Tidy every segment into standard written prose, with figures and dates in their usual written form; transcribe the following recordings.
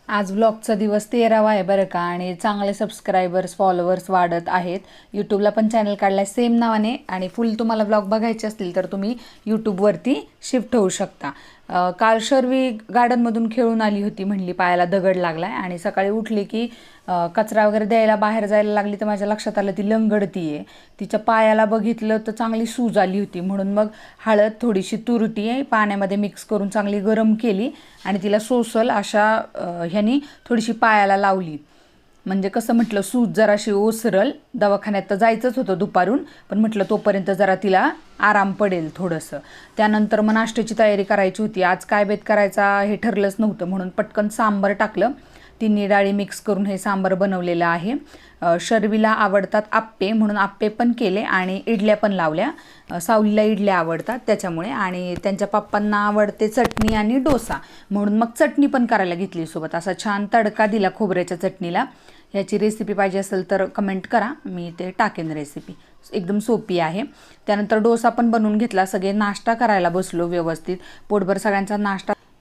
आज व्लॉगचा दिवस 13वा आहे बरं का. आणि चांगले सबस्क्रायबर्स फॉलोअर्स वाढत आहेत. यूट्यूबला पण चॅनल काढला आहे सेम नावाने. आणि फुल तुम्हाला व्लॉग बघायचे असतील तर तुम्ही यूट्यूबवरती शिफ्ट होऊ शकता. काल शर्वी गार्डनमधून खेळून आली होती, म्हणली पायाला दगड लागला आहे. आणि सकाळी उठली की कचरा वगैरे द्यायला बाहेर जायला लागली तर माझ्या लक्षात आलं ती लंगडती आहे. तिच्या पायाला बघितलं तर चांगली सूज आली होती. म्हणून मग हळद थोडीशी तुरटी आहे पाण्यामध्ये मिक्स करून चांगली गरम केली आणि तिला सोसल अशा ह्यानी थोडीशी पायाला लावली. म्हणजे कसं म्हटलं सूज जराशी ओसरल. दवाखान्यात तर जायचंच होतं दुपारून, पण म्हटलं तोपर्यंत जरा तिला आराम पडेल थोडंसं. त्यानंतर मग नाश्त्याची तयारी करायची होती. आज काय बेत करायचा हे ठरलंच नव्हतं, म्हणून पटकन सांबार टाकलं. तिन्ही डाळी मिक्स करून हे सांबार बनवलेलं आहे. शर्वीला आवडतात आप्पे म्हणून आप्पे पण केले आणि इडल्या पण लावल्या. सावलीला इडल्या आवडतात त्याच्यामुळे. आणि त्यांच्या पप्पांना आवडते चटणी आणि डोसा, म्हणून मग चटणी पण करायला घेतली सोबत. असा छान तडका दिला खोबऱ्याच्या चटणीला. ह्याची रेसिपी पाहिजे असेल तर कमेंट करा, मी ते टाकेन रेसिपी. एकदम सोपी आहे. त्यानंतर डोसा पण बनवून घेतला. सगळे नाश्ता करायला बसलो व्यवस्थित. पोटभर सगळ्यांचा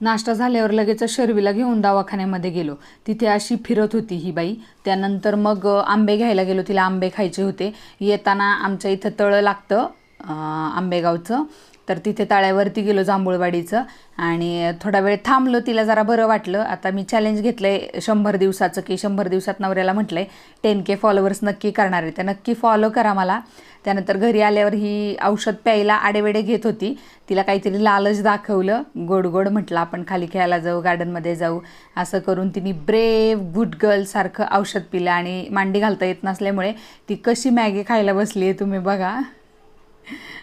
नाश्ता झाल्यावर लगेच शर्वीला घेऊन दवाखान्यामध्ये गेलो. तिथे अशी फिरत होती ही बाई. त्यानंतर मग आंबे घ्यायला गेलो, तिला आंबे खायचे होते. येताना आमच्या इथं तळं लागतं आंबेगावचं, तर तिथे तळ्यावरती गेलो जांभूळवाडीचं. आणि थोडा वेळ थांबलो, तिला जरा बरं वाटलं. आता मी चॅलेंज घेतलं आहे 100 दिवसाचं, की 100 दिवसात नवऱ्याला म्हटलं आहे 10K फॉलोअर्स नक्की करणार आहे, तर नक्की फॉलो करा मला. त्यानंतर घरी आल्यावर ही औषध प्यायला आडेवेडे घेत होती. तिला काहीतरी लालच दाखवलं, गोड गोड म्हटलं आपण खाली खेळायला जाऊ, गार्डनमध्ये जाऊ. असं करून तिने ब्रेव गुड गर्लसारखं औषध पिलं. आणि मांडी घालता येत नसल्यामुळे ती कशी मॅगी खायला बसली आहे तुम्ही बघा.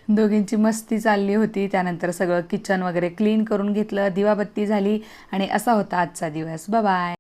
दोघींची मस्ती चालली होती. त्यानंतर सगळं किचन वगैरे क्लीन करून घेतलं, दिवाबत्ती झाली आणि असा होता आजचा दिवस. Bye bye.